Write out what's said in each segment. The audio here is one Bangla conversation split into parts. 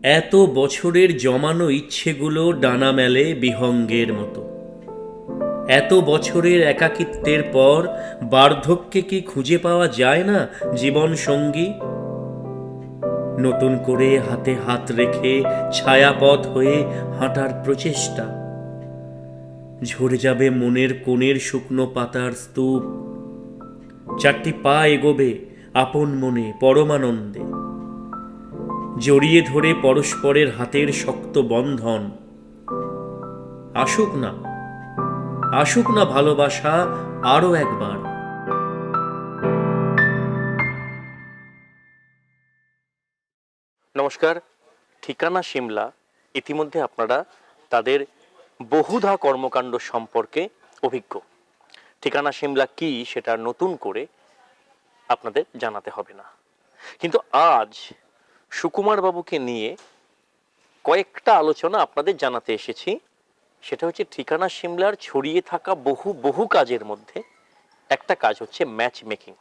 এত বছরের জমানো ইচ্ছেগুলো ডানা মেলে বিহঙ্গের মতো। এত বছরের একাকিত্বের পর বার্ধক্যে কি খুঁজে পাওয়া যায় না জীবন সঙ্গী? নতুন করে হাতে হাত রেখে ছায়াপথ হয়ে হাঁটার প্রচেষ্টা। ঝরে যাবে মনের কোণের শুকনো পাতার স্তূপ। চারটি পা এগোবে আপন মনে পরমানন্দে, জড়িয়ে ধরে পরস্পরের হাতের শক্ত বন্ধন। আসুক না, আসুক না ভালোবাসা আরো একবার। নমস্কার। ঠিকানা সিমলা ইতিমধ্যে আপনারা তাদের বহুধা কর্মকাণ্ড সম্পর্কে অভিজ্ঞ। ঠিকানা সিমলা কি সেটা নতুন করে আপনাদের জানাতে হবে না, কিন্তু আজ সুকুমার বাবুকে নিয়ে কয়েকটা আলোচনা আপনাদের জানাতে এসেছি। সেটা হচ্ছে ঠিকানা সিমলার ছড়িয়ে থাকা বহু বহু কাজের মধ্যে একটা কাজ হচ্ছে ম্যাচ মেকিং।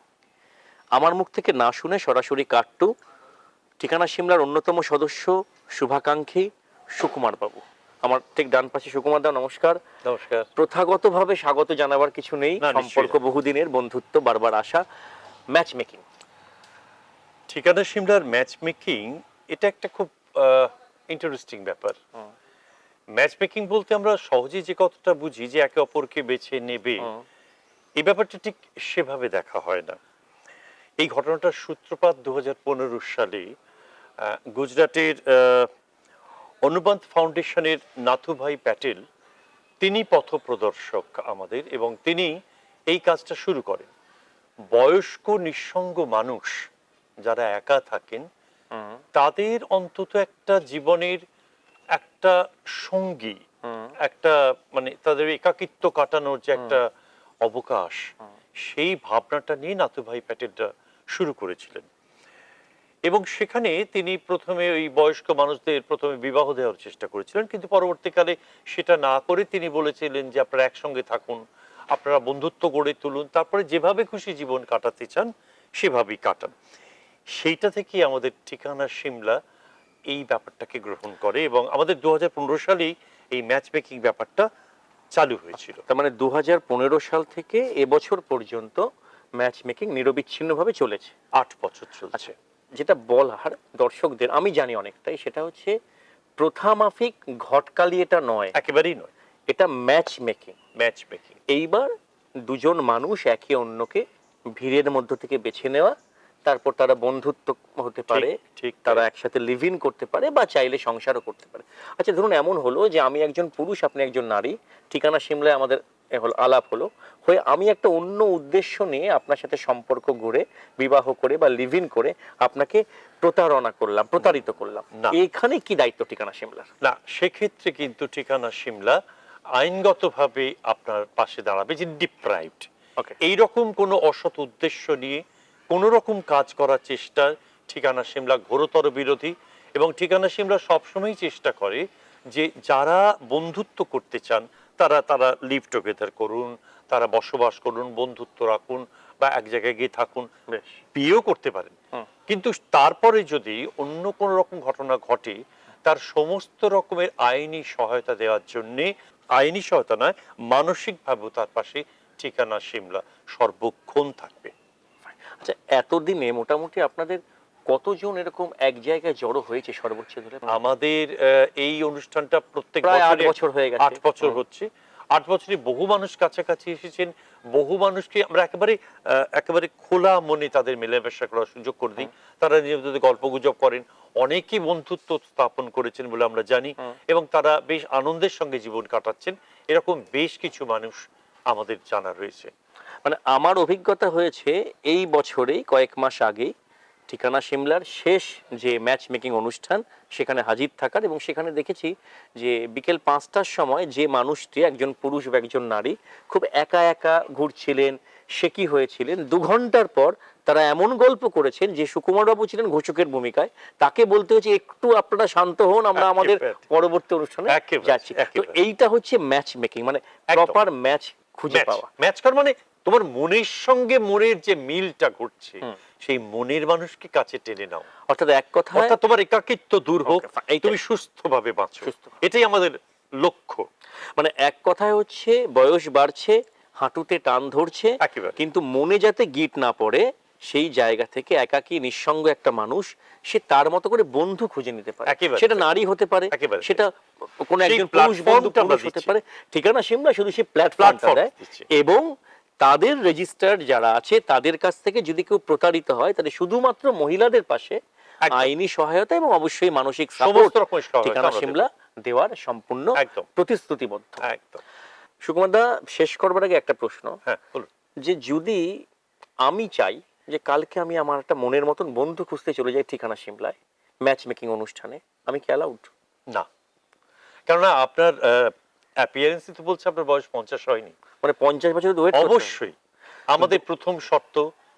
আমার মুখ থেকে না শুনে সরাসরি কাট্টু ঠিকানা সিমলার অন্যতম সদস্য শুভাকাঙ্ক্ষী সুকুমার বাবু। আমার ঠিক ডান পাশে সুকুমার দা, নমস্কার। নমস্কার। প্রথাগতভাবে স্বাগত জানাবার কিছু নেই, না, সম্পর্ক নিশ্চয়ই। বহুদিনের, বন্ধুত্ব বারবার আসা। ম্যাচ মেকিং, ঠিকানা সিমলার ম্যাচ মেকিং এটা একটা খুব ইন্টারেস্টিং ব্যাপার। ম্যাচ মেকিং বলতে আমরা সহজেই যে কথাটা বুঝি যে একে অপরকে বেছে নেবে, এই ব্যাপারটা ঠিক সেভাবে দেখা হয় না। এই ঘটনাটার সূত্রপাত 2015 সালে গুজরাটের অনুবন্ত ফাউন্ডেশনের নাথুভাই প্যাটেল, তিনি পথপ্রদর্শক আমাদের, এবং তিনি এই কাজটা শুরু করেন। বয়স্ক নিঃসঙ্গ মানুষ যারা একা থাকেন তাদের অন্তত একটা জীবনের একটা সঙ্গী, একটা মানে তাদের একাকিত্ব কাটানোর যে একটা অবকাশ, সেই ভাবনাটা নিয়ে নাথুভাই প্যাটেলটা শুরু করেছিলেন। এবং সেখানে তিনি প্রথমে ওই বয়স্ক মানুষদের প্রথমে বিবাহ দেওয়ার চেষ্টা করেছিলেন, কিন্তু পরবর্তীকালে সেটা না করে তিনি বলেছিলেন যে আপনারা একসঙ্গে থাকুন, আপনারা বন্ধুত্ব গড়ে তুলুন, তারপরে যেভাবে খুশি জীবন কাটাতে চান সেভাবেই কাটান। সেইটা থেকে আমাদের ঠিকানা সিমলা এই ব্যাপারটাকে গ্রহণ করে, এবং আমাদের 2015 সালেই এই ম্যাচ মেকিং ব্যাপারটা চালু হয়েছিল। তার মানে 2015 সাল থেকে এবছর পর্যন্ত ম্যাচ মেকিং নিরবিচ্ছিন্নভাবে চলেছে। 8 বছর চলছে। আচ্ছা, যেটা বলার দর্শকদের আমি জানি অনেকটাই, সেটা হচ্ছে প্রথা মাফিক ঘটকালি এটা নয়, একেবারেই নয়, এটা ম্যাচ মেকিং। Match making. এইবার দুজন মানুষ একে অন্যকে ভিড়ের মধ্য থেকে বেছে নেওয়া, তারপর তারা বন্ধুত্ব হতে পারে, ঠিক তারা একসাথে লিভ ইন করতে পারে, বা চাইলে সংসারও করতে পারে। আচ্ছা, ধরুন এমন হলো যে আমি একজন পুরুষ, আপনি একজন নারী, ঠিকানা সিমলায় আমাদের হলো আলাপ হলো, হয়ে আমি একটা অন্য উদ্দেশ্য নিয়ে আপনার সাথে সম্পর্ক গড়ে বিবাহ করে বা লিভ ইন করে আপনাকে প্রতারণা করলাম, প্রতারিত করলাম, না। এখানে কি দায়িত্ব ঠিকানা সিমলার? না, সেক্ষেত্রে কিন্তু ঠিকানা সিমলা আইনগতভাবে আপনার পাশে দাঁড়াবে যে ডিপ্রাইভড, ওকে, এইরকম কোনো অসৎ উদ্দেশ্য নিয়ে কোনো রকম কাজ করার চেষ্টা ঠিকানা সিমলা ঘোরতর বিরোধী। এবং ঠিকানা সিমলা সবসময় চেষ্টা করে যে যারা বন্ধুত্ব করতে চান তারা তারা লিভ টুগেদার করুন, তারা বসবাস করুন, বন্ধুত্ব রাখুন, বা এক জায়গায় গিয়ে থাকুন, বেশ, বিয়েও করতে পারেন। কিন্তু তারপরে যদি অন্য কোনো রকম ঘটনা ঘটে, তার সমস্ত রকমের আইনি সহায়তা দেওয়ার জন্যে, আইনি সহায়তা নয়, মানসিকভাবেও তার পাশে ঠিকানা সিমলা সর্বক্ষণ থাকবে। আচ্ছা, এতদিনে মোটামুটি আপনাদের কতজন এরকম এক জায়গায় জড়ো হয়েছে সর্বোচ্চ ধরে? আমাদের এই অনুষ্ঠানটা প্রত্যেক প্রায় 8 বছরে বছর হয়ে গেছে। 8 বছর হচ্ছে। 8 বছরে বহু মানুষ কাছাকাছি এসেছেন, বহু মানুষকে আমরা একেবারে খোলা মনে তাদের মেলামেশা করার সুযোগ করে দিই। তারা নিজেদের গল্পগুজব করেন, অনেকেই বন্ধুত্ব স্থাপন করেছেন বলে আমরা জানি, এবং তারা বেশ আনন্দের সঙ্গে জীবন কাটাচ্ছেন। এরকম বেশ কিছু মানুষ আমাদের জানা রয়েছে। মানে আমার অভিজ্ঞতা হয়েছে এই বছরেই কয়েক মাস আগেই ঠিকানা সিমলার শেষ যে ম্যাচ মেকিং অনুষ্ঠান, সেখানে হাজির থাকার, এবং সেখানে দেখেছি যে বিকেল 5টার সময় যে মানুষটি, একজন পুরুষ বা একজন নারী, খুব একা একা ঘুরছিলেন, সে কি হয়েছিলেন, 2 ঘন্টার পর তারা এমন গল্প করেছেন যে সুকুমার বাবু ছিলেন ঘোষকের ভূমিকায়, তাকে বলতে হচ্ছে একটু আপনারা শান্ত হন, আমরা আমাদের পরবর্তী অনুষ্ঠানে যাচ্ছি। তো এইটা হচ্ছে ম্যাচ মেকিং, মানে প্রপার ম্যাচ খুঁজে পাওয়া। ম্যাচ কর মানে তোমার মনের সঙ্গে মনের যে মিলটা ঘটছে, সেই মনের মানুষকে কাছে টেনে নাও, অর্থাৎ এক কথায় অর্থাৎ তোমার একাকিত্ব দূর হোক, Okay, এইটাই। তুমি সুস্থভাবে বাঁচো, সুস্থভাবে। এটাই আমাদের লক্ষ্য। মানে এক কথায় হচ্ছে বয়স বাড়ছে, হাঁটুতে টান ধরছে, একেবারে। কিন্তু মনে যাতে গিট না পড়ে সেই জায়গা থেকে একাকী নিঃসঙ্গ একটা মানুষ সে তার মতো করে বন্ধু খুঁজে নিতে পারে। একেবারে সেটা তাই। নারী হতে পারে, একেবারে সেটা কোনো সেই একজন পুরুষ বন্ধু প্ল্যাটফর্মটা আমরা পুরুষ হতে দিচ্ছি। পারে। ঠিকানা সিমলা শুধু সেই প্ল্যাটফর্মটা প্ল্যাটফর্ম দেয় দিচ্ছি। এবং তাদের রেজিস্টার্ড যারা আছে তাদের কাছ থেকে যদি কেউ প্রতারিত হয় তাহলে শুধুমাত্র মহিলাদের পাশে একদম। আইনি সহায়তা এবং অবশ্যই মানসিক সমস্ত সাপোর্ট রকমের সহায়তা ঠিকানা আমরা দেব। সিমলা দেওয়ার সম্পূর্ণ একদম। প্রতিশ্রুতিবদ্ধ। একদম। সুকুমার দা, শেষ করবার আগে একটা প্রশ্ন, হ্যাঁ বলুন। যে যদি আমি চাই যে কালকে আমি আমার একটা মনের মতন বন্ধু খুঁজতে চলে যাই ঠিকানা সিমলায় ম্যাচ মেকিং অনুষ্ঠানে, আমি কি অ্যালাউড? না, কেননা আপনার অ্যাপিয়ারেন্সই তো বলছে আপনার বয়স 50 হয়নি। মানে 50 বছর ওয়েট অবশ্যই আমাদের প্রথম শর্ত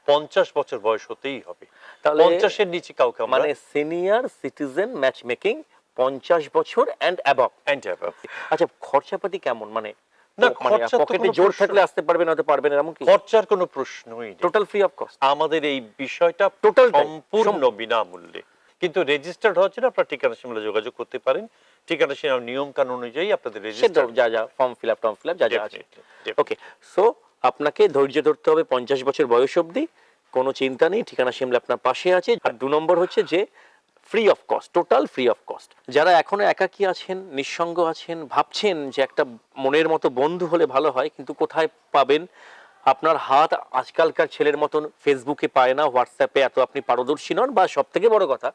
50 বছর বয়স হতেই হবে, তাহলে 50-এর নিচে কাউকে আমরা মানে সিনিয়র সিটিজেন ম্যাচ মেকিং 50 বছর এন্ড অ্যাবভ। আচ্ছা, খরচাপাতি কেমন? মানে না, মানে খরচার তো পকেটে কোনো জোর প্রশ্ন- থাকলে আসতে পারবেন, হয়তো পারবেন, এরকম কি? খরচার কোনো প্রশ্নই নেই। টোটাল ফ্রি অফ কস্ট আমাদের এই বিষয়টা Total টাই, সম্পূর্ণ বিনামূল্যে, কিন্তু রেজিস্টার্ড হচ্ছে না। আপনার ঠিকানা সিমলা যোগাযোগ করতে পারেন, ঠিকানা সিমলা নিয়ম কানুন অনুযায়ী আপনাদের সেটা রেজিস্টার। যা যা ফর্ম ফিল আপ যা যা আছে। ওকে, সো আপনাকে ধৈর্য ধরতে হবে 50 বছর বয়স অবধি, কোনো চিন্তা নেই, ঠিকানা সিমলা আপনার পাশে আছে। আর 2 নম্বর হচ্ছে যে free of cost, total free of cost. যারা এখনো একাকী আছেন, নিঃসঙ্গ আছেন, ভাবছেন যে একটা মনের মতো বন্ধু হলে ভালো হয়, কিন্তু কোথায় পাবেন? আপনার হাত আজকালকার ছেলের মতন ফেসবুকে পায় না, হোয়াটসঅ্যাপে এত আপনি পারদর্শী নন, বা সব থেকে বড় কথা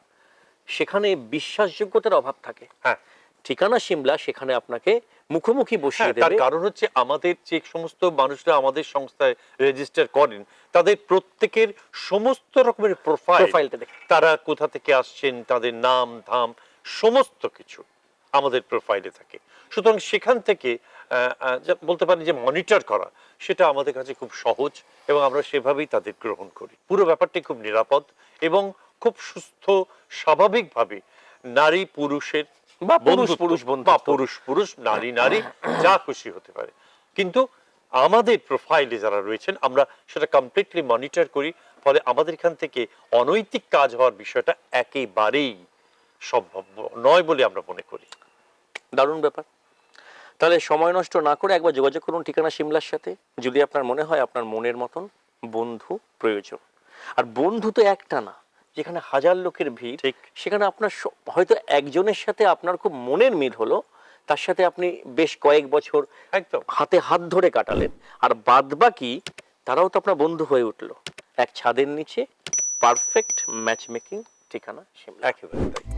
সেখানে বিশ্বাসযোগ্যতার অভাব থাকে। হ্যাঁ ঠিকানা সিমলা সেখানে আপনাকে মুখোমুখি বসিয়ে তার দেবে। কারণ হচ্ছে আমাদের যে সমস্ত মানুষরা আমাদের সংস্থায় রেজিস্টার করেন তাদের প্রত্যেকের সমস্ত রকমের প্রোফাইলটা দেখে। তারা কোথা থেকে আসছেন, তাদের নাম ধাম সমস্ত কিছু আমাদের প্রোফাইলে থাকে। সুতরাং সেখান থেকে বলতে পারেন যে মনিটর করা, সেটা আমাদের কাছে খুব সহজ এবং আমরা সেভাবেই তাদের গ্রহণ করি। পুরো ব্যাপারটি খুব নিরাপদ এবং খুব সুস্থ, স্বাভাবিকভাবে নারী পুরুষের বা পুরুষ বন্ধুত্ব, পুরুষ বা বন্ধুত্ব। পুরুষ পুরুষ, নারী নারী যা খুশি হতে পারে। কিন্তু আমাদের প্রোফাইলে যারা রয়েছেন আমরা সেটা কমপ্লিটলি মনিটর করি, ফলে আমাদের এখান থেকে অনৈতিক কাজ হওয়ার বিষয়টা একেবারেই সম্ভব নয় বলে আমরা মনে করি। দারুণ ব্যাপার। তাহলে সময় নষ্ট না করে একবার যোগাযোগ করুন ঠিকানা সিমলার সাথে, যদি আপনার মনে হয় আপনার মনের মতন বন্ধু প্রয়োজন। আর বন্ধু তো একটা না, যেখানে হাজার লোকের ভিড়, ঠিক। সেখানে আপনার হয়তো একজনের সাথে আপনার খুব মনের মিল হলো, তার সাথে আপনি বেশ কয়েক বছর একদম হাতে হাত ধরে কাটালেন, আর বাদ বাকি তারাও তো আপনার বন্ধু হয়ে উঠলো। এক ছাদের নিচে পারফেক্ট ম্যাচ মেকিং ঠিকানা সিমলা। একেবারে তাই।